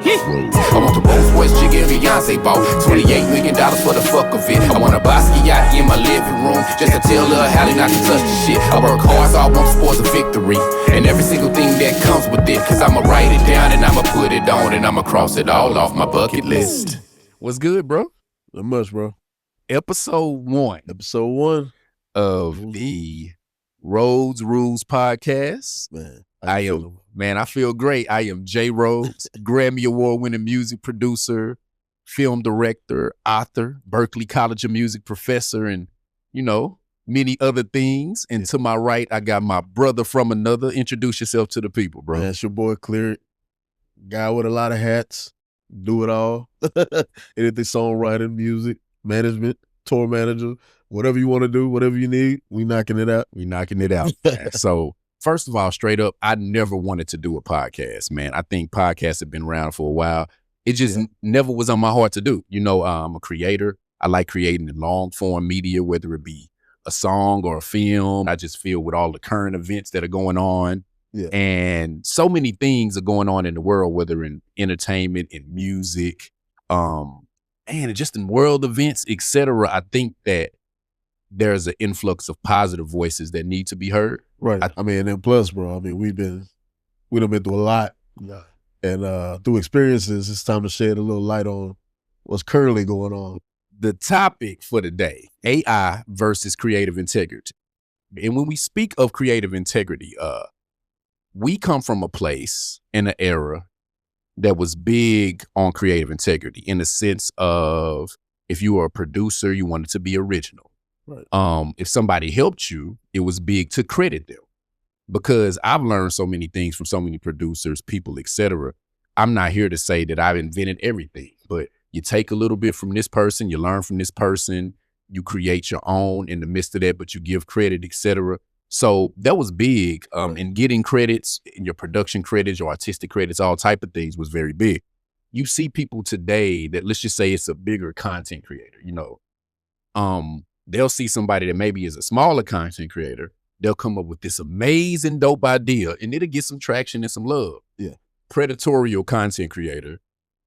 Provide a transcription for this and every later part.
I want the Rhodes Royce Jigga and Beyonce bought $28 million for the fuck of it. I want a Bosky yacht in my living room just to tell Lil' Hallie not to touch the shit. I work hard, so I want sports of victory and every single thing that comes with it. Cause I'ma write it down and I'ma put it on and I'ma cross it all off my bucket list. What's good, bro? Not much, bro. Episode 1 of the Rhodes Rules podcast. Man, I feel great. I am J.Rhodes, Grammy Award winning music producer, film director, author, Berklee College of Music professor, and, you know, many other things. And to my right, I got my brother from another. Introduce yourself to the people, bro. That's your boy, Clear. Guy with a lot of hats. Do it all. Anything songwriting, music, management, tour manager, whatever you want to do, whatever you need, we knocking it out. So, first of all, straight up, I never wanted to do a podcast, man. I think podcasts have been around for a while. It just never was on my heart to do. You know, I'm a creator. I like creating long form media, whether it be a song or a film. I just feel with all the current events that are going on, and so many things are going on in the world, whether in entertainment, in music, and just in world events, etc. I think that there's an influx of positive voices that need to be heard. Right. I mean, and plus, bro, I mean, we done been through a lot. Yeah. And through experiences, it's time to shed a little light on what's currently going on. The topic for today, AI versus creative integrity. And when we speak of creative integrity, we come from a place in an era that was big on creative integrity in the sense of if you were a producer, you wanted to be original. Right. If somebody helped you, it was big to credit them. Because I've learned so many things from so many producers, people, etc. I'm not here to say that I've invented everything, but you take a little bit from this person, you learn from this person, you create your own in the midst of that, but you give credit, etc. So that was big. And getting credits, in your production credits, your artistic credits, all type of things was very big. You see people today that, let's just say it's a bigger content creator, you know, they'll see somebody that maybe is a smaller content creator. They'll come up with this amazing dope idea and it'll get some traction and some love. Yeah. Predatorial content creator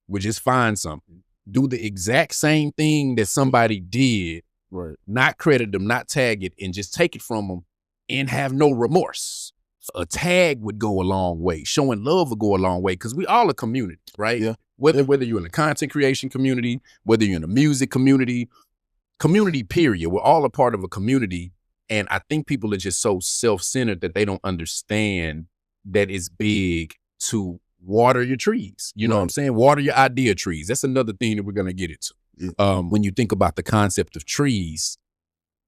would just find something, do the exact same thing that somebody did, right? Not credit them, not tag it, and just take it from them and have no remorse. A tag would go a long way. Showing love would go a long way because we all a community, right? Yeah. Whether you're in the content creation community, whether you're in the music community, period. We're all a part of a community. And I think people are just so self-centered that they don't understand that it's big to water your trees. You know what I'm saying? Water your idea trees. That's another thing that we're going to get into. Yeah. When you think about the concept of trees,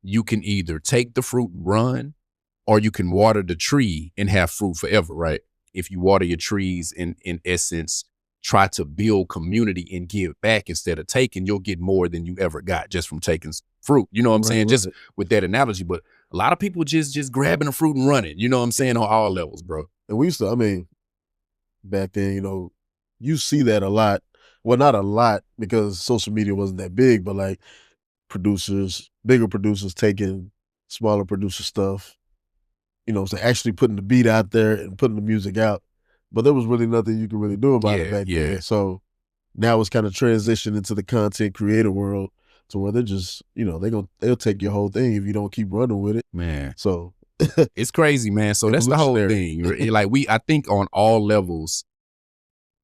you can either take the fruit and run, or you can water the tree and have fruit forever, right? If you water your trees, in essence, try to build community and give back instead of taking, you'll get more than you ever got just from taking fruit. You know what I'm saying? Just with that analogy. But a lot of people just grabbing the fruit and running, you know what I'm saying, on all levels, bro. And we used to, I mean, back then, you know, you see that a lot. Well, not a lot because social media wasn't that big, but like bigger producers taking smaller producer stuff, you know, so actually putting the beat out there and putting the music out. But there was really nothing you could really do about it back then. So now it's kind of transitioned into the content creator world to where they're just, you know, they'll take your whole thing if you don't keep running with it. Man. So it's crazy, man. So that's the whole thing. Like I think on all levels,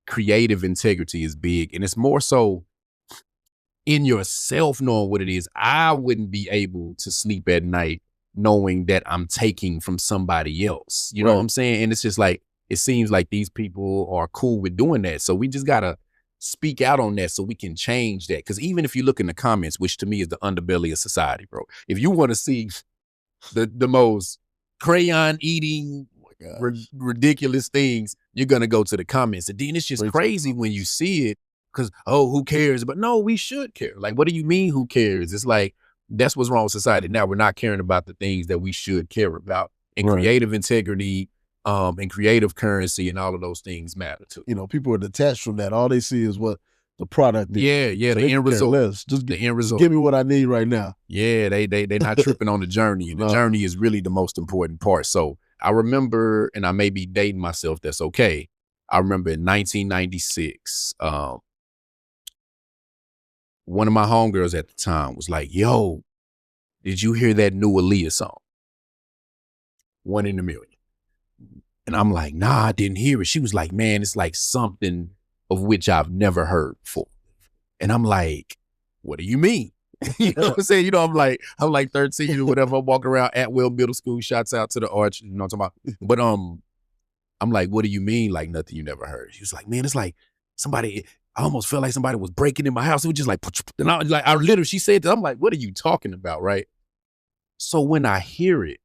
creative integrity is big. And it's more so in yourself knowing what it is. I wouldn't be able to sleep at night knowing that I'm taking from somebody else. You know what I'm saying? And it's just like, it seems like these people are cool with doing that. So we just got to speak out on that so we can change that. Because even if you look in the comments, which to me is the underbelly of society, bro, if you want to see the most crayon eating, ridiculous things, you're going to go to the comments. And then it's just crazy when you see it because, who cares? But no, we should care. Like, what do you mean who cares? It's like, that's what's wrong with society. Now we're not caring about the things that we should care about. And creative integrity, and creative currency and all of those things matter too. You know, people are detached from that. All they see is what the product is. Yeah, so the end result. Just the end result. Give me what I need right now. Yeah, they not tripping on the journey. And the journey is really the most important part. So I remember, and I may be dating myself, that's okay. I remember in 1996, one of my homegirls at the time was like, yo, did you hear that new Aaliyah song? 1 in a Million. And I'm like, nah, I didn't hear it. She was like, man, it's like something of which I've never heard before. And I'm like, what do you mean? You know what I'm saying? You know, I'm like 13 or whatever. I'm walking around Atwell Middle School. Shouts out to the Arch. You know what I'm talking about? But I'm like, what do you mean? Like nothing you never heard? She was like, man, it's like somebody. I almost felt like somebody was breaking in my house. It was just like, and I was like, I literally, she said that. I'm like, what are you talking about, right? So when I hear it,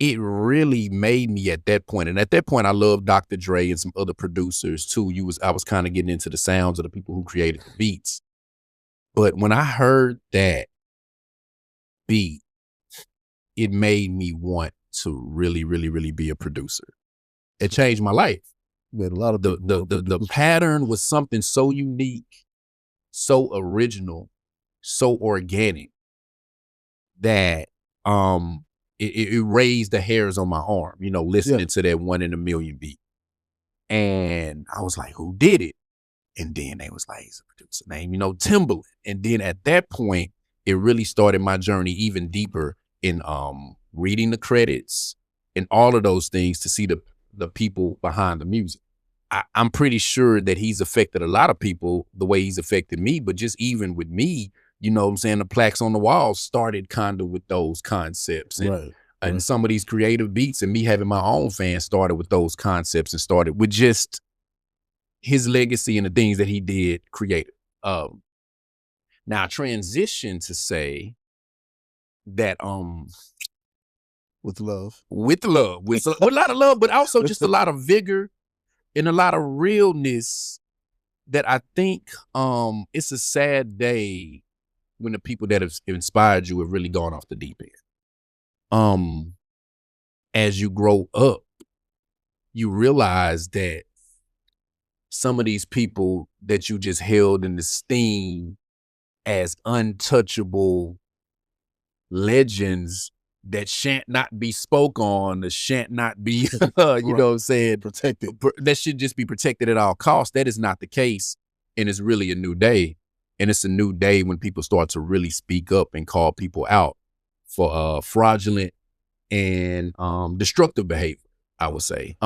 it really made me at that point. And at that point, I loved Dr. Dre and some other producers too. I was kind of getting into the sounds of the people who created the beats. But when I heard that beat, it made me want to really, really, really be a producer. It changed my life. Man, a lot of the pattern was something so unique, so original, so organic that it raised the hairs on my arm, you know, listening to that 1 in a Million beat. And I was like, who did it? And then they was like, he's a producer named, you know, Timbaland. And then at that point, it really started my journey even deeper in reading the credits and all of those things to see the people behind the music. I'm pretty sure that he's affected a lot of people the way he's affected me, but just even with me, you know what I'm saying, the plaques on the wall started kind of with those concepts. And some of these creative beats and me having my own fans started with those concepts and started with just his legacy and the things that he did creative. Now transition to say that with love, with a lot of love, but also just a lot of vigor and a lot of realness that I think it's a sad day when the people that have inspired you have really gone off the deep end. As you grow up, you realize that some of these people that you just held in esteem as untouchable legends that shan't not be spoke on, that shan't not be, you know what I'm saying, protected. That should just be protected at all costs. That is not the case. And it's really a new day. And it's a new day when people start to really speak up and call people out for fraudulent and destructive behavior, I would say.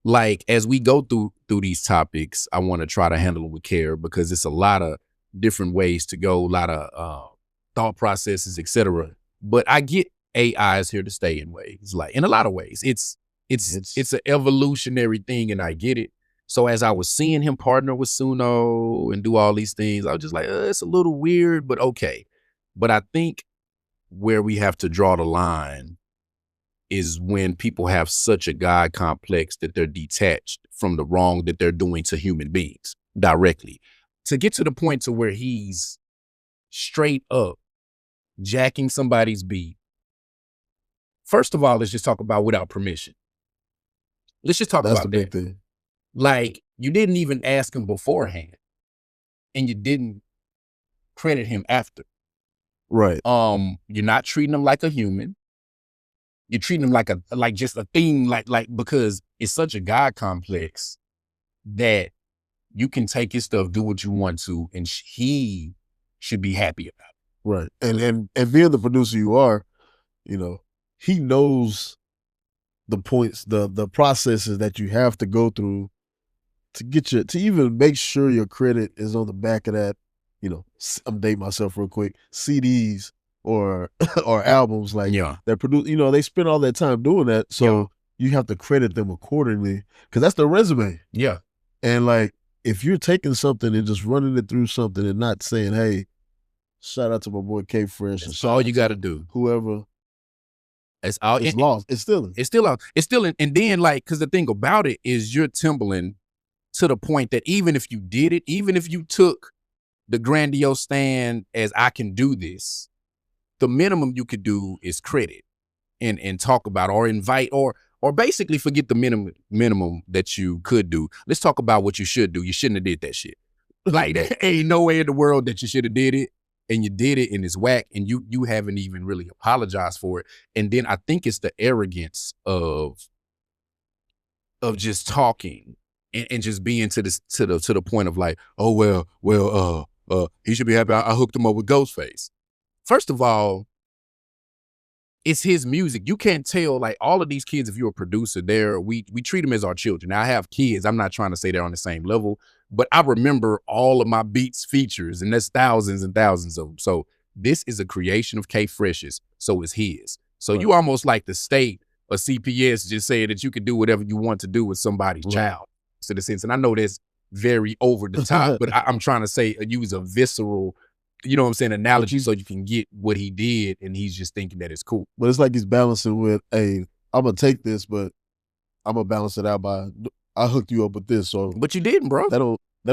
Like as we go through these topics, I want to try to handle them with care because it's a lot of different ways to go, a lot of thought processes, etc. But I get AI is here to stay in ways, like in a lot of ways. It's an evolutionary thing, and I get it. So as I was seeing him partner with Suno and do all these things, I was just like, it's a little weird, but okay. But I think where we have to draw the line is when people have such a God complex that they're detached from the wrong that they're doing to human beings directly. To get to the point to where he's straight up jacking somebody's beat. First of all, let's just talk about without permission. Let's just talk about that. That's the big thing. Like, you didn't even ask him beforehand, and you didn't credit him after. Right. You're not treating him like a human. You're treating him like just a thing, like because it's such a God complex that you can take his stuff, do what you want to, and he should be happy about it. Right. And being the producer you are, you know, he knows the points, the processes that you have to go through to get to even make sure your credit is on the back of that, you know, I'm dating myself real quick, CDs or albums like that produce, you know, they spend all that time doing that. So you have to credit them accordingly because that's their resume. Yeah. And like, if you're taking something and just running it through something and not saying, hey, shout out to my boy K Fresh. That's all you got to do. Whoever. It's all. It's lost. It's still. It's still out. It's still in. And then like, because the thing about it is you're Timbaland to the point that even if you did it, even if you took the grandiose stand as I can do this, the minimum you could do is credit and talk about or invite or basically forget the minimum that you could do. Let's talk about what you should do. You shouldn't have did that shit. Like, there ain't no way in the world that you should have did it, and you did it and it's whack, and you haven't even really apologized for it. And then I think it's the arrogance of of just talking and just being to the point of like, oh well, he should be happy. I hooked him up with Ghostface. First of all, it's his music. You can't tell, like, all of these kids, if you're a producer, we treat them as our children. Now, I have kids. I'm not trying to say they're on the same level, but I remember all of my Beats features, and there's thousands and thousands of them. So this is a creation of K Fresh's, so it's his. So you almost like the state or CPS just saying that you can do whatever you want to do with somebody's child, in a sense. And I know that's very over the top, but I'm trying to say, use a visceral, you know what I'm saying, analogy, so you can get what he did, and he's just thinking that it's cool. But it's like he's balancing with, hey, I'm gonna take this, but I'm gonna balance it out by, I hooked you up with this. So, but you didn't, bro. That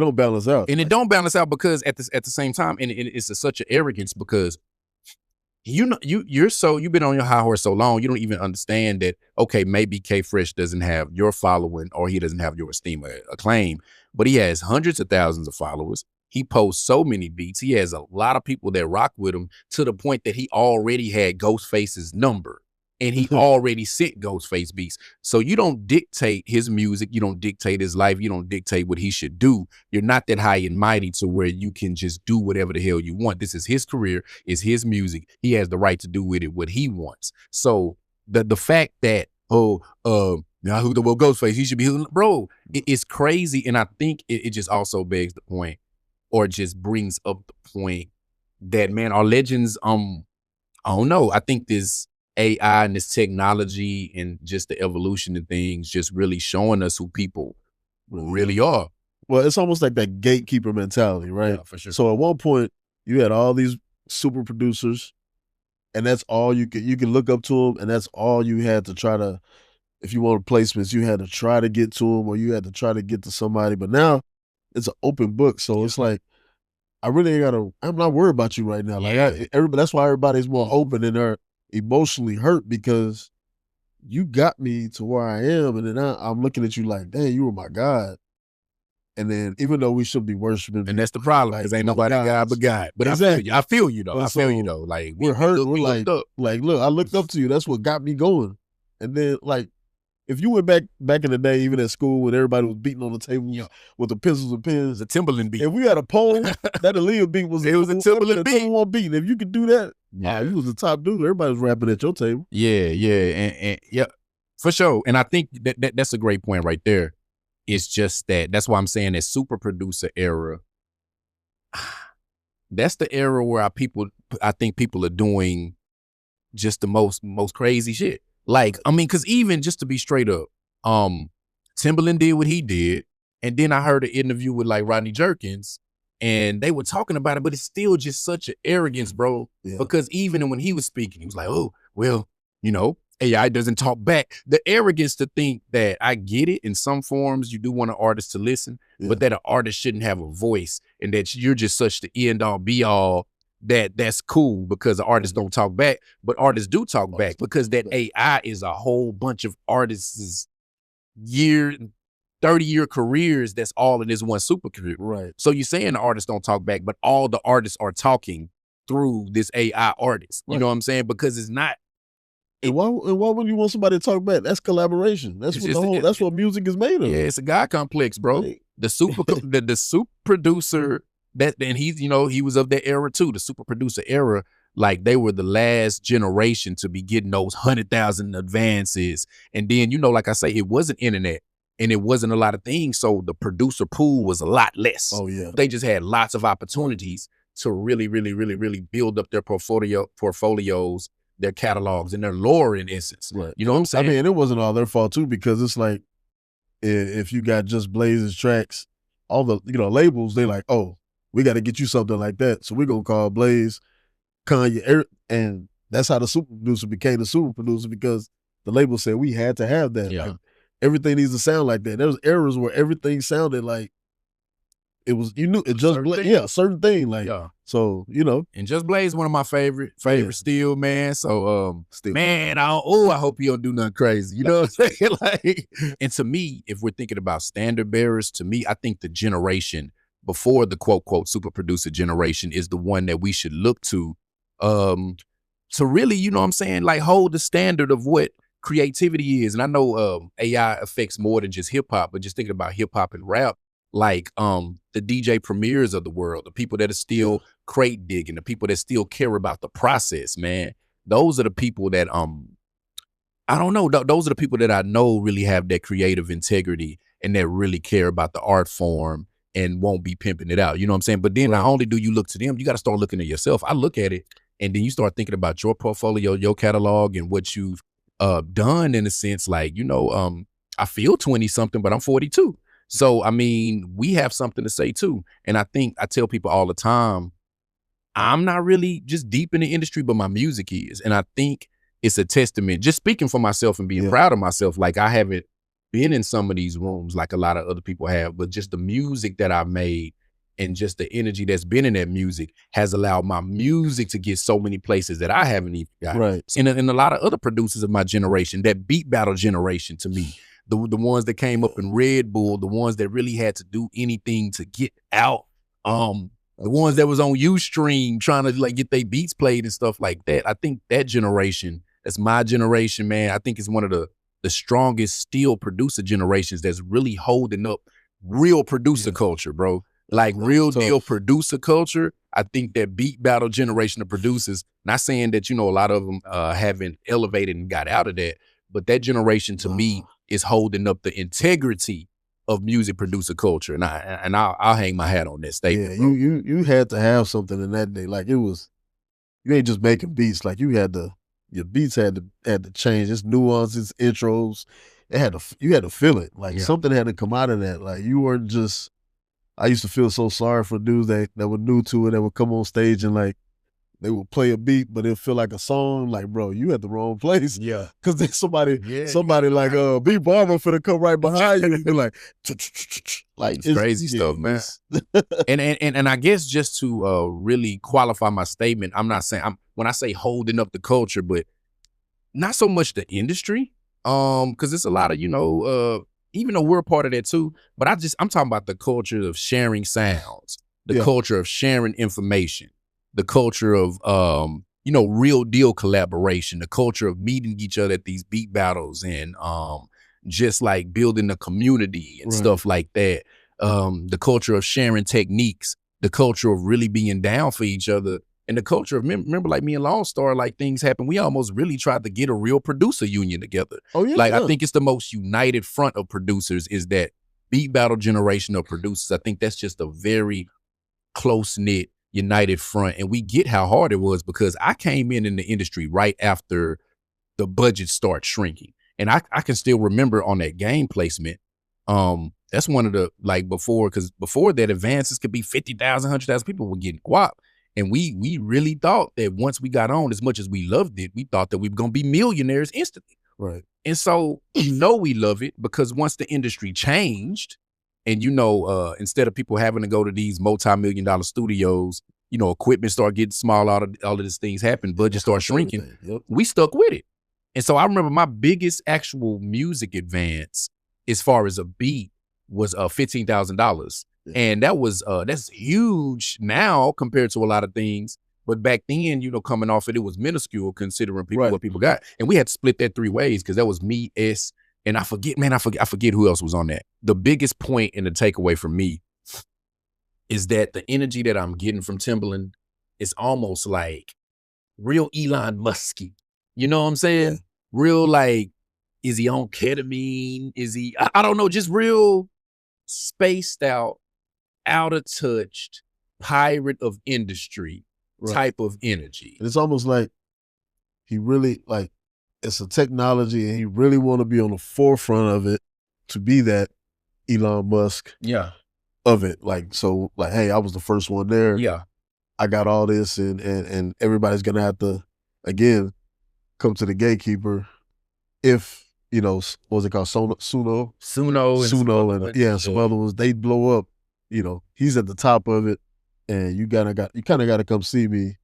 don't balance out, and it don't balance out because at the same time, and it's such an arrogance because you've been on your high horse so long, you don't even understand that. Okay, maybe K Fresh doesn't have your following, or he doesn't have your esteem or acclaim, but he has hundreds of thousands of followers. He posts so many beats. He has a lot of people that rock with him, to the point that he already had Ghostface's number, and he already sent Ghostface beats. So you don't dictate his music. You don't dictate his life. You don't dictate what he should do. You're not that high and mighty to where you can just do whatever the hell you want. This is his career. It's his music. He has the right to do with it what he wants. So the fact that, now who the Ghostface, he should be, bro, it's crazy. And I think it just also begs the point, or just brings up the point that, man, our legends, I don't know. I think this AI and this technology and just the evolution of things just really showing us who people really are. Well, it's almost like that gatekeeper mentality, right? Yeah, for sure. So at one point, you had all these super producers, and that's all you can look up to them, and that's all you had to try to, if you wanted placements, you had to try to get to them, or you had to try to get to somebody. But now it's an open book, so it's like, I really ain't gotta, I'm not worried about you right now. Like that's why everybody's more open, and they're emotionally hurt, because you got me to where I am, and then I'm looking at you like, dang, you were my God. And then, even though we should be worshiping, and that's the problem, because ain't nobody God but God. But exactly. I feel you though. I feel you though. Like, we're hurt. We're like, look, I looked up to you. That's what got me going. And then, like, if you went back in the day, even at school, when everybody was beating on the table with the pencils and pens, the Timberland beat. If we had a poll, that Aaliyah beat was a Timberland beat. Number one beat. And if you could do that, you was the top dude. Everybody was rapping at your table. Yeah, and yeah, for sure. And I think that's a great point right there. It's just that's why I'm saying that super producer era. That's the era where I think people are doing just the most crazy shit. Like, I mean, because even just to be straight up, Timberland did what he did, and then I heard an interview with like Rodney Jerkins, and they were talking about it, but it's still just such an arrogance, bro. Yeah. Because even when he was speaking, he was like, oh, well, AI doesn't talk back. The arrogance to think that, I get it, in some forms you do want an artist to listen, but that an artist shouldn't have a voice, and that you're just such the end all be all, that's cool because the artists don't talk back, but artists do talk back, because that AI is a whole bunch of artists' 30-year careers that's all in this one supercomputer. Right. So you're saying the artists don't talk back, but all the artists are talking through this AI artist. You know what I'm saying? Because it's not. And why would you want somebody to talk back? That's collaboration. That's what that's what music is made of. Yeah, it's a God complex, bro. Right. The super producer, and he's, he was of that era too, the super producer era. Like, they were the last generation to be getting those 100,000 advances. And then, like I say, it wasn't internet and it wasn't a lot of things. So the producer pool was a lot less. Oh yeah. They just had lots of opportunities to really, really, really, really build up their portfolios, their catalogs, and their lore, in essence. Right. You know what I'm saying? I mean, it wasn't all their fault too, because it's like, if you got just Blaze's tracks, all the labels, they like, oh, we got to get you something like that, so we're gonna call Blaze, Kanye, and that's how the super producer became the super producer, because the label said we had to have that. Yeah. Like, everything needs to sound like that. There was eras where everything sounded like it was, a certain thing. Like, so, And Just Blaze, one of my favorite still, man. So, man, I hope he don't do nothing crazy. You know what I'm saying? Like, and to me, if we're thinking about standard bearers, to me, I think the generation before the quote, quote, super producer generation is the one that we should look to really, like, hold the standard of what creativity is, and I know AI affects more than just hip hop, but just thinking about hip hop and rap, like the DJ premiers of the world, the people that are still crate digging, the people that still care about the process, man. Those are the people that I don't know. Those are the people that I know really have that creative integrity and that really care about the art form and won't be pimping it out. You know what I'm saying? But then not only do you look to them, you got to start looking at yourself. I look at it and then you start thinking about your portfolio, your catalog, and what you've done in a sense. Like, you know, I feel 20 something, but I'm 42. So, I mean, we have something to say too. And I think I tell people all the time, I'm not really just deep in the industry, but my music is. And I think it's a testament, just speaking for myself and being proud of myself. Like, I haven't been in some of these rooms like a lot of other people have, but just the music that I've made and just the energy that's been in that music has allowed my music to get so many places that I haven't even got. Right. And a lot of other producers of my generation, that beat battle generation to me, the ones that came up in Red Bull, the ones that really had to do anything to get out, the ones that was on Ustream trying to like get their beats played and stuff like that. I think that generation, that's my generation, man. I think it's one of the strongest still producer generations that's really holding up real producer culture, bro. Like real deal producer culture. I think that beat battle generation of producers, not saying that, you know, a lot of them haven't elevated and got out of that, but that generation to me is holding up the integrity of music producer culture. And I'll hang my hat on that statement. Yeah, you had to have something in that day. Like, it was, you ain't just making beats. Like, your beats had to change. It's nuances, intros. You had to feel it. Like something had to come out of that. Like, you weren't just, I used to feel so sorry for dudes that were new to it, that would come on stage and like, they would play a beat, but it'd feel like a song. Like, bro, you at the wrong place. Yeah. Cause there's somebody like B Barber finna come right behind you and be like, it's crazy stuff, man. and I guess just to really qualify my statement, I'm not saying, when I say holding up the culture, but not so much the industry. Cause it's a lot of, you know, even though we're a part of that too, but I'm talking about the culture of sharing sounds, the culture of sharing information, the culture of, you know, real deal collaboration, the culture of meeting each other at these beat battles and just like building a community and stuff like that. The culture of sharing techniques, the culture of really being down for each other, and the culture of, remember like me and Long Star, like things happen. We almost really tried to get a real producer union together. Oh, yeah. Like, I think it's the most united front of producers is that beat battle generation of producers. I think that's just a very close-knit, united front. And we get how hard it was because I came in the industry right after the budget started shrinking. And I can still remember on that game placement, that's one of the, like before that advances could be 50,000, 100,000 people were getting guap. And we really thought that once we got on, as much as we loved it, we thought that we were going to be millionaires instantly. Right. And so, you know, we love it because once the industry changed and, you know, instead of people having to go to these multi-million-dollar studios, you know, equipment start getting small, all of these things happen, budget start shrinking, we stuck with it. And so I remember my biggest actual music advance as far as a beat was $15,000. And that was that's huge now compared to a lot of things. But back then, you know, coming off it was minuscule considering what people got. And we had to split that 3 ways because that was me, S, and I forget who else was on that. The biggest point and the takeaway from me is that the energy that I'm getting from Timbaland is almost like real Elon Musky. You know what I'm saying? Yeah. Real, like, is he on ketamine? Is he, I don't know, just real spaced out, out of touch, pirate of industry type of energy. And it's almost like he really, like, it's a technology and he really want to be on the forefront of it to be that Elon Musk of it. Like, so like, hey, I was the first one there. Yeah. I got all this and everybody's going to have to, again, come to the gatekeeper if, you know, what was it called? Suno and some other ones, they blow up. You know, he's at the top of it, and you kind of got to come see me,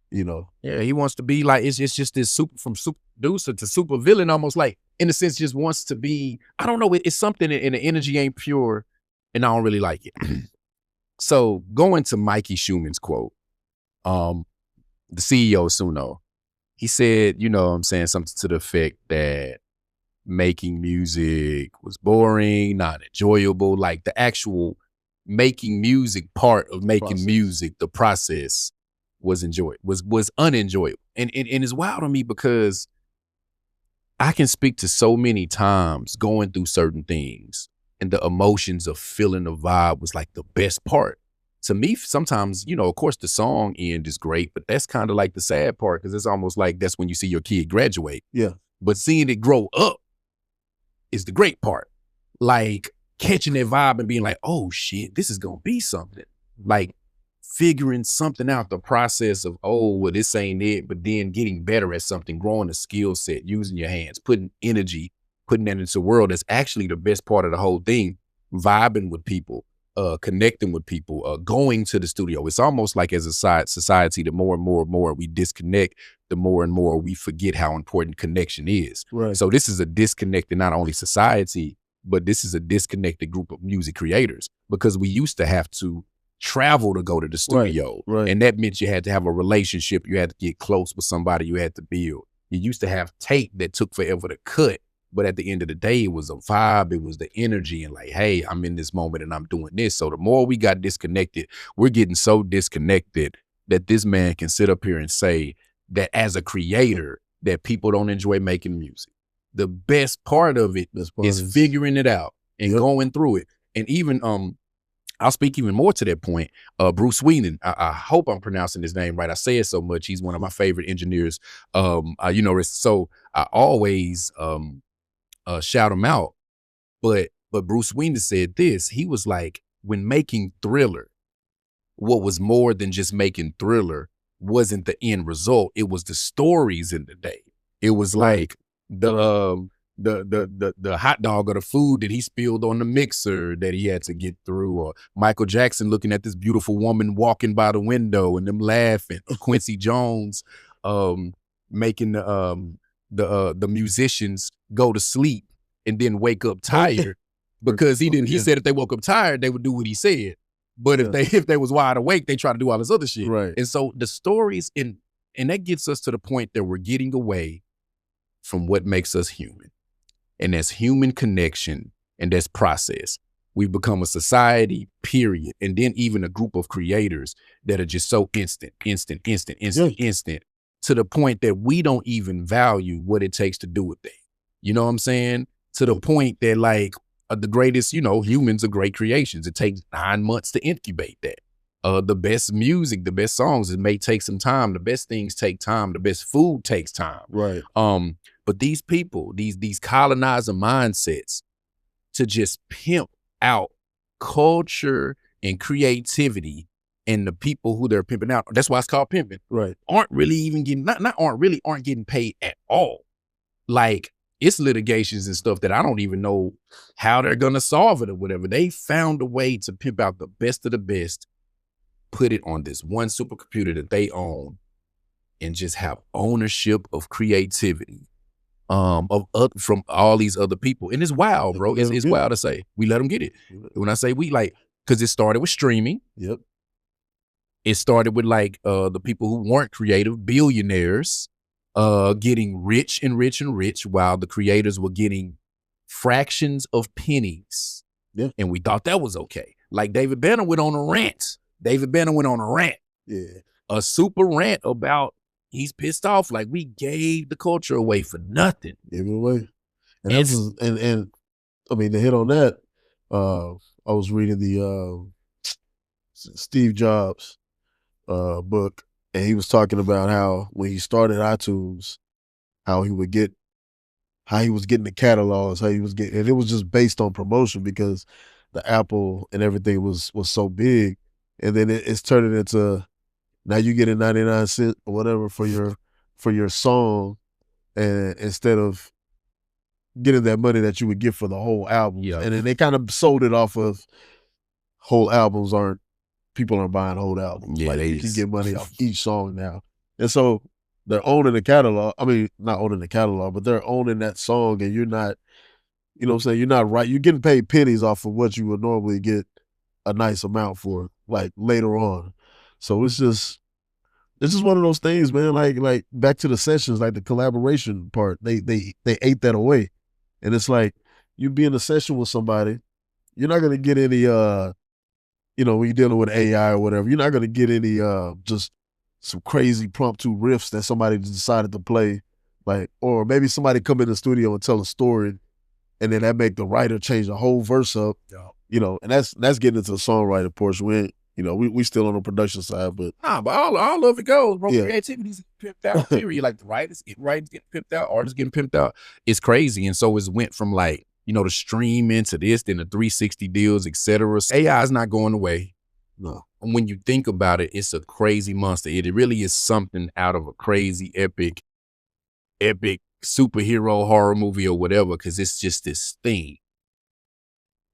you know. Yeah, he wants to be like, it's just this from super producer to super villain, almost like, in a sense, just wants to be, I don't know, it's something and the energy ain't pure, and I don't really like it. So going to Mikey Schuman's quote, the CEO of Suno, he said, you know what I'm saying, something to the effect that making music was boring, not enjoyable. Like the actual making music part of making music, the process was unenjoyable. And it's wild to me because I can speak to so many times going through certain things and the emotions of feeling the vibe was like the best part. To me, sometimes, you know, of course the song end is great, but that's kind of like the sad part because it's almost like that's when you see your kid graduate. Yeah. But seeing it grow up is the great part. Like catching that vibe and being like, oh shit, this is gonna be something. Like figuring something out, the process of, oh, well, this ain't it, but then getting better at something, growing a skill set, using your hands, putting energy, putting that into the world. That's actually the best part of the whole thing. Vibing with people, connecting with people, going to the studio. It's almost like as a society, the more and more we disconnect, the more and more we forget how important connection is. Right. So this is a disconnected, not only society, but this is a disconnected group of music creators because we used to have to travel to go to the studio. Right. And that meant you had to have a relationship. You had to get close with somebody you had to build. You used to have tape that took forever to cut. But at the end of the day, it was a vibe. It was the energy and like, hey, I'm in this moment and I'm doing this. So the more we got disconnected, we're getting so disconnected that this man can sit up here and say that as a creator, that people don't enjoy making music. The best part of it is figuring it out and going through it. And even, I'll speak even more to that point. Bruce Weenan, I hope I'm pronouncing his name right. I say it so much. He's one of my favorite engineers. You know, so I always shout him out. But Bruce Weenan said this. He was like, when making Thriller, what was more than just making Thriller wasn't the end result. It was the stories in the day. It was like the hot dog or the food that he spilled on the mixer that he had to get through, or Michael Jackson looking at this beautiful woman walking by the window and them laughing, Quincy Jones making the musicians go to sleep and then wake up tired because he said if they woke up tired, they would do what he said. But if they was wide awake, they try to do all this other shit. Right. And so the stories and that gets us to the point that we're getting away from what makes us human. And that's human connection and that's process. We've become a society, period. And then even a group of creators that are just so instant, to the point that we don't even value what it takes to do a thing. You know what I'm saying? To the point that like the greatest, you know, humans are great creations. It takes 9 months to incubate that. The best music, the best songs, it may take some time. The best things take time. The best food takes time. Right. But these people, these colonizer mindsets to just pimp out culture and creativity and the people who they're pimping out, that's why it's called pimping, right, aren't really even getting, aren't getting paid at all. Like it's litigations and stuff that I don't even know how they're gonna solve it or whatever. They found a way to pimp out the best of the best, put it on this one supercomputer that they own and just have ownership of creativity. From all these other people. And it's wild, bro. It's wild to say. We let them get it. When I say we, like, because it started with streaming. Yep. It started with like the people who weren't creative, billionaires, getting rich and rich and rich while the creators were getting fractions of pennies. Yeah. And we thought that was okay. Like David Banner went on a rant. Yeah. A super rant about he's pissed off. Like we gave the culture away for nothing. Gave it away. And I mean, to hit on that, I was reading the Steve Jobs book, and he was talking about how when he started iTunes, how he was getting the catalogs, and it was just based on promotion because the Apple and everything was so big, and then it's turning into now you get 99 cents or whatever for your song, and instead of getting that money that you would get for the whole album. Yeah. And then they kind of sold it off of whole albums people aren't buying whole albums. Yeah, like they you can get money off each song now. And so they're owning the catalog. I mean, not owning the catalog, but they're owning that song, and you're not, you know what I'm saying? You're not right. You're getting paid pennies off of what you would normally get a nice amount for, like later on. So it's just one of those things, man. Like back to the sessions, like the collaboration part. They ate that away. And it's like you be in a session with somebody, you're not gonna get any when you're dealing with AI or whatever, you're not gonna get any just some crazy impromptu riffs that somebody decided to play. Like, or maybe somebody come in the studio and tell a story and then that make the writer change the whole verse up. Yeah. And that's getting into the songwriting portion. We ain't, we still on the production side, but Nah, but all of it goes, bro. Yeah. Creativity's pimped out, period. Like the writers getting pimped out, artists getting pimped out. It's crazy. And so it's went from like, the streaming to this, then the 360 deals, etc. AI is not going away. no. And when you think about it, it's a crazy monster. It really is something out of a crazy, epic superhero horror movie or whatever, because it's just this thing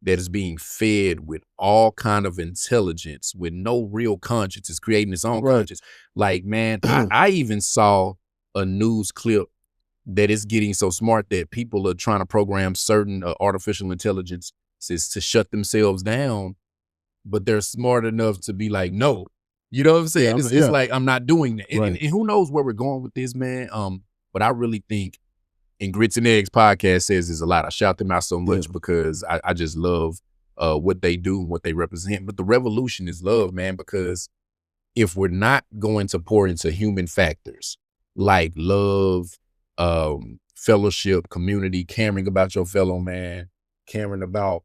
that is being fed with all kind of intelligence with no real conscience. It's creating its own Right. conscience. Like, man, I even saw a news clip that is getting so smart that people are trying to program certain artificial intelligences to shut themselves down, but they're smart enough to be like, no. You know what I'm saying? Yeah, It's like, I'm not doing that. Right. And who knows where we're going with this, man? But I really think, and Grits and Eggs podcast says there's a lot. I shout them out so much because I just love what they do and what they represent. But the revolution is love, man, because if we're not going to pour into human factors like love, fellowship, community, caring about your fellow man, caring about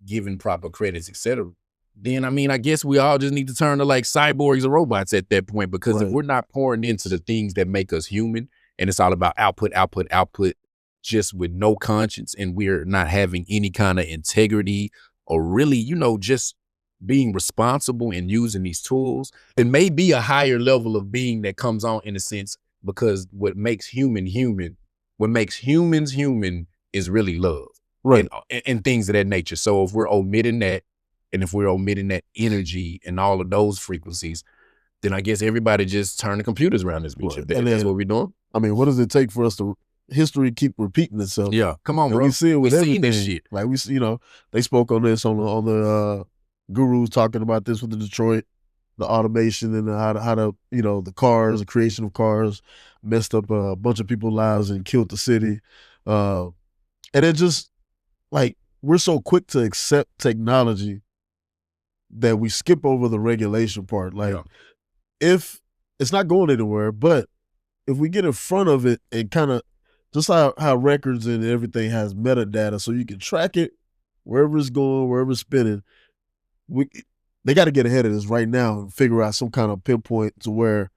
giving proper credits, etc., then I guess we all just need to turn to like cyborgs or robots at that point, because if we're not pouring into the things that make us human, and it's all about output, just with no conscience, and we're not having any kind of integrity or really, just being responsible and using these tools, it may be a higher level of being that comes on, in a sense, because what makes what makes humans human is really love. Right. And things of that nature. So if we're omitting that, and if we're omitting that energy and all of those frequencies, then I guess everybody just turn the computers around this bitch. And That's then, what we're doing. What does it take for us to history keep repeating itself? Yeah, come on, And bro. we see it with everything. This shit. Like we see, they spoke on this on the Gurus talking about this with the Detroit, the automation and how to the cars, the creation of cars, messed up a bunch of people's lives and killed the city, and it just like we're so quick to accept technology that we skip over the regulation part. Like if it's not going anywhere, but if we get in front of it and kind of just how records and everything has metadata, so you can track it wherever it's going, wherever it's spinning. They got to get ahead of this right now and figure out some kind of pinpoint to where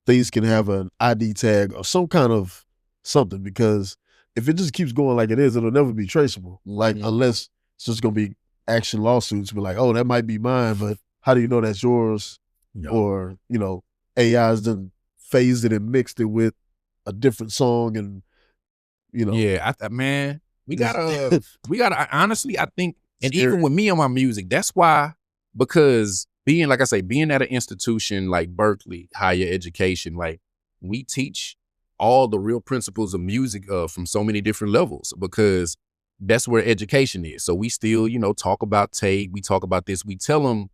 things can have an ID tag or some kind of something, because if it just keeps going like it is, it'll never be traceable. Like, unless it's just going to be action lawsuits, be like, oh, that might be mine, but how do you know that's yours? Or, AI's done phased it and mixed it with a different song, and, Yeah, man, we gotta, honestly, I think, and even with me on my music, that's why, because being, like I say, being at an institution like Berklee, higher education, like we teach all the real principles of music from so many different levels, because that's where education is. So we still, talk about tape, we talk about this, we tell them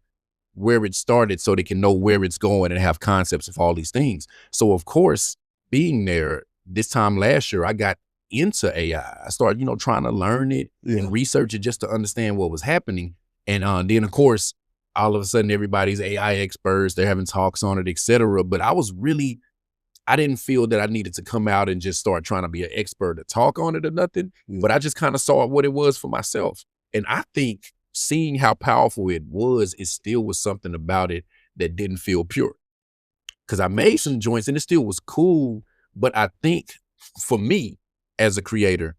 where it started so they can know where it's going and have concepts of all these things. So of course, being there this time last year, I got into AI. I started, trying to learn it and research it just to understand what was happening. And then of course, all of a sudden everybody's AI experts, they're having talks on it, etc. But I didn't feel that I needed to come out and just start trying to be an expert to talk on it or nothing, but I just kind of saw what it was for myself. And I think seeing how powerful it still was something about it that didn't feel pure. Because I made some joints and it still was cool, but I think for me as a creator,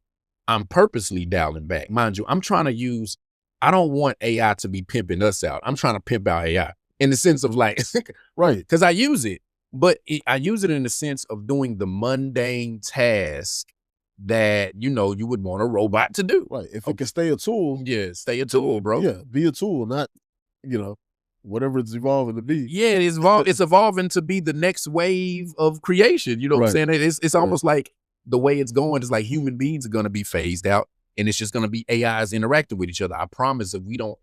I'm purposely dialing back. Mind you, I don't want AI to be pimping us out. I'm trying to pimp out AI in the sense of like, right. Because I use it. But I use it in the sense of doing the mundane task that, you would want a robot to do. Right. If it can stay a tool. Yeah, stay a tool, bro. Yeah, be a tool, not, whatever it's evolving to be. Yeah, it's evolving to be the next wave of creation. You know what I'm saying? It's almost like the way it's going is like human beings are going to be phased out, and it's just going to be AIs interacting with each other. I promise if we don't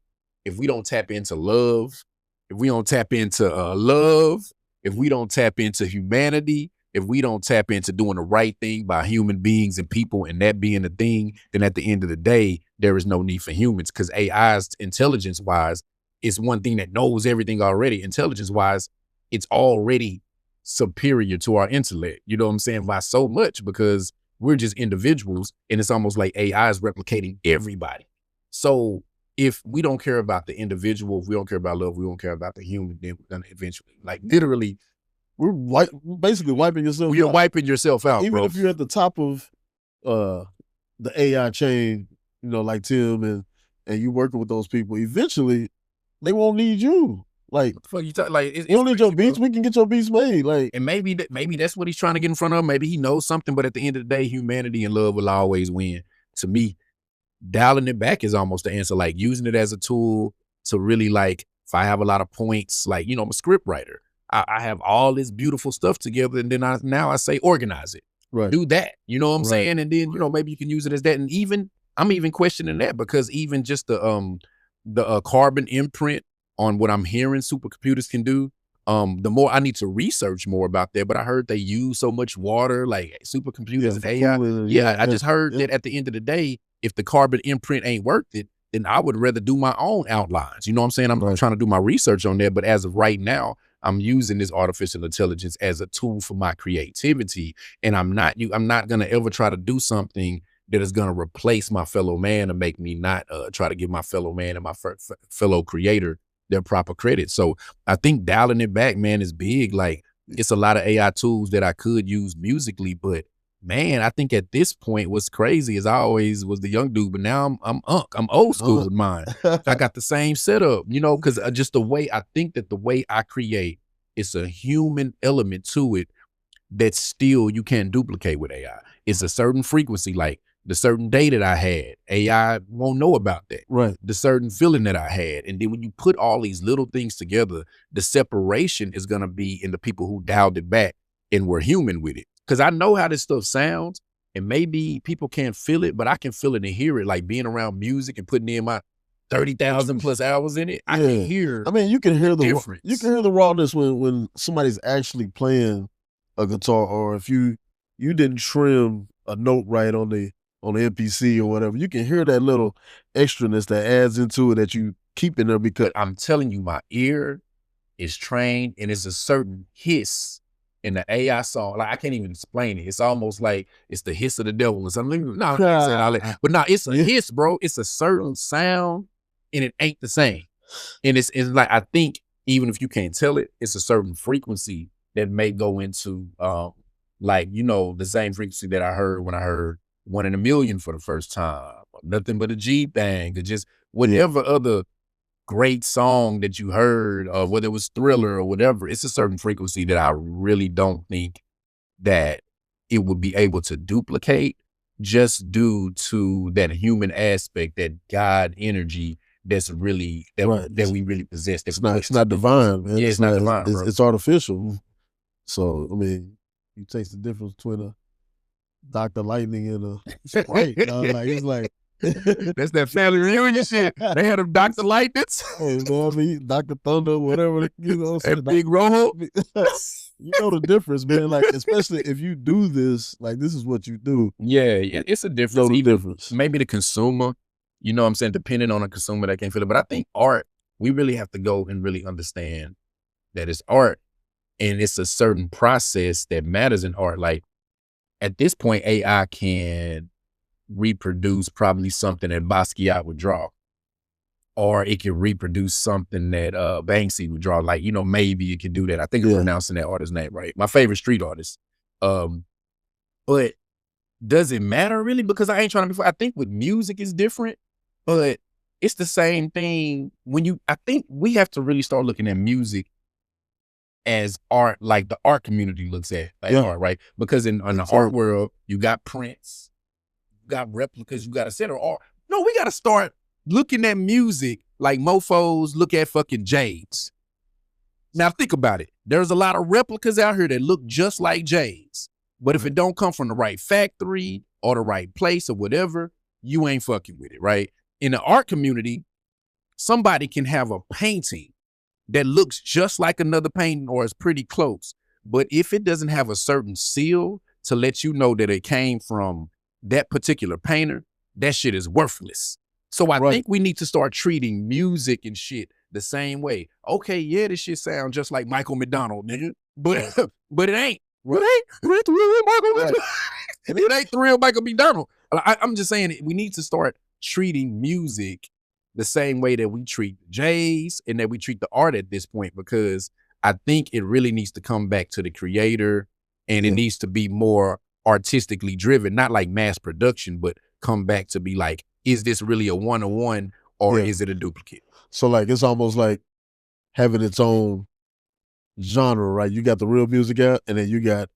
tap into love, if we don't tap into if we don't tap into humanity, if we don't tap into doing the right thing by human beings and people and that being the thing, then at the end of the day, there is no need for humans because AI's intelligence-wise is one thing that knows everything already. Intelligence-wise, it's already superior to our intellect. You know what I'm saying? By so much because we're just individuals and it's almost like AI is replicating everybody. So if we don't care about the individual, if we don't care about love, we don't care about the human, then we're gonna eventually, like literally, we're basically wiping yourself out. You're wiping yourself out, even bro. if you're at the top of the AI chain, you know, like Tim and you working with those people, eventually they won't need you. Like, What the fuck you talking? Like, you don't need your beats. We can get your beats made. Like, and maybe that's what he's trying to get in front of. Maybe he knows something, but at the end of the day, humanity and love will always win. To me, dialing it back is almost the answer. Like using it as a tool to really, like, if I have a lot of points, like, you know, I'm a script writer. I have all this beautiful stuff together, and then I say organize it. right. Do that. You know what I'm Right. saying? And then, you know, maybe you can use it as that. And even I'm even questioning that because even just the carbon imprint on what I'm hearing supercomputers can do, the more I need to research more about that. But I heard they use so much water, like supercomputers and AI. cooling, I just heard that at the end of the day, if the carbon imprint ain't worth it, then I would rather do my own outlines. You know what I'm saying? I'm Right. trying to do my research on that. But as of right now, I'm using this artificial intelligence as a tool for my creativity. And I'm not gonna ever try to do something that is gonna replace my fellow man and make me not try to give my fellow man and my fellow creator their proper credit. So I think dialing it back, man, is big. Like it's a lot of AI tools that I could use musically, but man, I think at this point, what's crazy is I always was the young dude, but now I'm old school with mine. I got the same setup, you know, because just the way I think that the way I create, it's a human element to it that still you can't duplicate with AI. It's a certain frequency, like the certain day that I had, AI won't know about that. Right. The certain feeling that I had. And then when you put all these little things together, the separation is going to be in the people who dialed it back and were human with it. Because I know how this stuff sounds and maybe people can't feel it, but I can feel it and hear it, like being around music and putting in my 30,000 plus hours in it. I can hear. I mean, you can hear the difference. You can hear the rawness when somebody's actually playing a guitar, or if you didn't trim a note right on the MPC or whatever, you can hear that little extraness that adds into it that you keep in there because I'm telling you, my ear is trained and it's a certain hiss in the AI song. Like I can't even explain it. It's almost like it's the hiss of the devil or something. No, but no, it's a hiss, bro. It's a certain sound and it ain't the same. And it's like, I think even if you can't tell it, it's a certain frequency that may go into like, you know, the same frequency that I heard when I heard 1 in a Million for the first time, or Nothing But a G-Bang, or just whatever other great song that you heard, or whether it was Thriller or whatever. It's a certain frequency that I really don't think that it would be able to duplicate just due to that human aspect, that God energy that's really, that we really possess. it's not divine, man. Yeah, it's not divine, bro. It's artificial. So, I mean, you taste the difference between a Dr. Lightning and a Sprite. Like, it's like, that's that family reunion shit. They had them Dr. Lightnings. hey, you know what I mean? Dr. Thunder, whatever, you know what I'm saying? And Big Rojo. You know the difference, man. Like, especially if you do this, like, this is what you do. Yeah, it's a difference. Know the difference. Maybe the consumer, you know what I'm saying, depending on the consumer that can feel it. But I think art, we really have to go and really understand that it's art and it's a certain process that matters in art. Like at this point, AI can reproduce probably something that Basquiat would draw, or it can reproduce something that Banksy would draw. Like, you know, maybe it can do that. I think I'm pronouncing that artist's name right. My favorite street artist. But does it matter really? Because I ain't trying to be, I think with music is different, but it's the same thing when I think we have to really start looking at music as art, like the art community looks at art, right? Because in the art world, you got prints, you got replicas, you got a set of art. No, we got to start looking at music like mofos look at fucking J's. Now think about it. There's a lot of replicas out here that look just like J's. But if it don't come from the right factory or the right place or whatever, you ain't fucking with it, right? In the art community, somebody can have a painting that looks just like another painting or is pretty close. But if it doesn't have a certain seal to let you know that it came from that particular painter, that shit is worthless. So I think we need to start treating music and shit the same way. Okay, yeah, this shit sound just like Michael McDonald, nigga, but it ain't. It ain't the real Michael McDonald. It ain't the real Michael McDonald. I'm just saying we need to start treating music the same way that we treat J's and that we treat the art at this point, because I think it really needs to come back to the creator, and it needs to be more artistically driven, not like mass production, but come back to be like, is this really a one-on-one or is it a duplicate? So like, it's almost like having its own genre, right? You got the real music out, and then you got,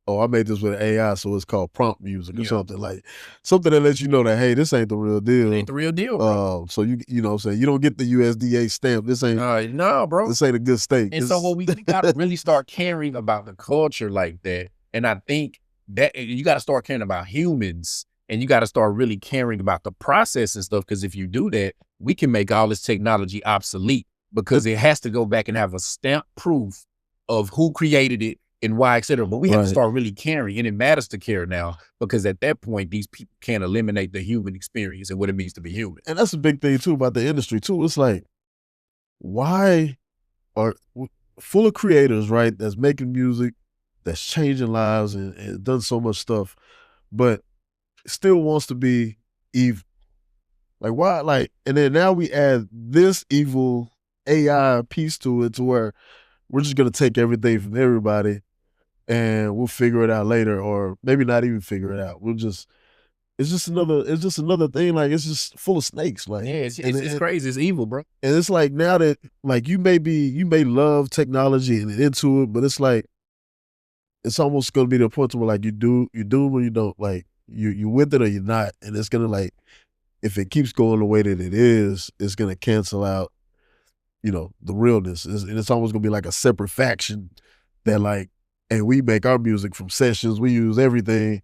oh, I made this with AI, so it's called prompt music or something, like something that lets you know that, hey, this ain't the real deal. It ain't the real deal, bro. So you know what I'm saying? You don't get the USDA stamp. This ain't, no, bro. This ain't a good steak. And so what we gotta really start caring about the culture like that. And I think that you gotta start caring about humans, and you gotta start really caring about the process and stuff, because if you do that, we can make all this technology obsolete, because it has to go back and have a stamp proof of who created it and why, et cetera. But we have to start really caring, and it matters to care now, because at that point, these people can't eliminate the human experience and what it means to be human. And that's a big thing too about the industry too. It's like, why are full of creators, right, that's making music, that's changing lives and done so much stuff, but still wants to be evil. Like, why? Like, and then now we add this evil AI piece to it, to where we're just gonna take everything from everybody and we'll figure it out later, or maybe not even figure it out. It's just another thing. Like, it's just full of snakes. Like, yeah, it's crazy. It's evil, bro. And it's like, now that, like, you may love technology and into it, but it's like, it's almost gonna be the point where, like, you do or you don't. Like, you with it or you're not. And it's gonna, like, if it keeps going the way that it is, it's gonna cancel out, you know, the realness. And it's almost gonna be like a separate faction that, like, and we make our music from sessions, we use everything,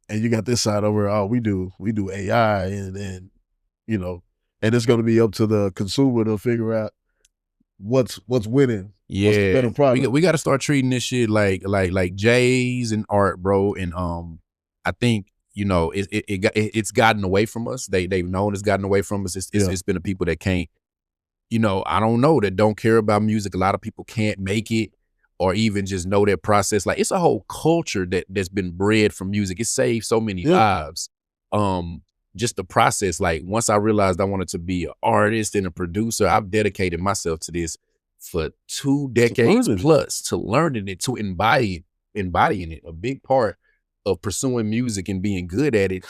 and you got this side over, oh, we do AI, and you know, and it's gonna be up to the consumer to figure out what's winning. Yeah, what's the better product. We got to start treating this shit like J's and art, bro. And I think, you know, it's gotten away from us. They've known it's gotten away from us. It's been the people that can't, you know, I don't know, that don't care about music. A lot of people can't make it or even just know their process. Like, it's a whole culture that's been bred from music. It saved so many lives. Just the process. Like, once I realized I wanted to be an artist and a producer, I've dedicated myself to this for 2 decades plus, to learning it, to embodying it. A big part of pursuing music and being good at it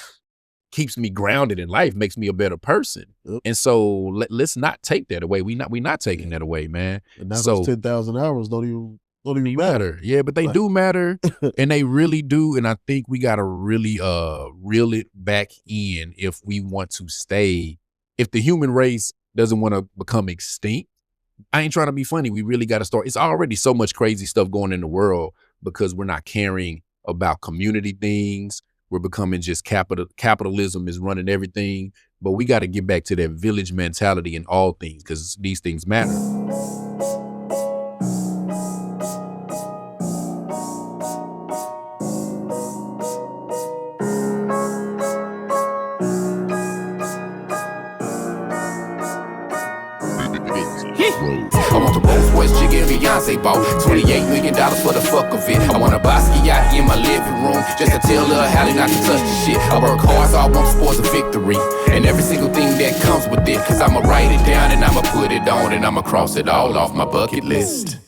keeps me grounded in life, makes me a better person. And so let's not take that away. We not taking that away, man. And now those 10,000 hours don't even matter. Yeah, but they do matter, and they really do. And I think we gotta really reel it back in if we want to stay. If the human race doesn't want to become extinct, I ain't trying to be funny. We really got to start. It's already so much crazy stuff going in the world because we're not caring about community things. We're becoming just capitalism is running everything. But we got to get back to that village mentality in all things, because these things matter. I want the Rhodes Rules chick and Beyonce bought $28 million for the fuck of it. I want a Basquiat in my living room just to tell Lil' Hallie not to touch the shit. I work hard, so I want sports of victory and every single thing that comes with it. Cause I'ma write it down and I'ma put it on and I'ma cross it all off my bucket list.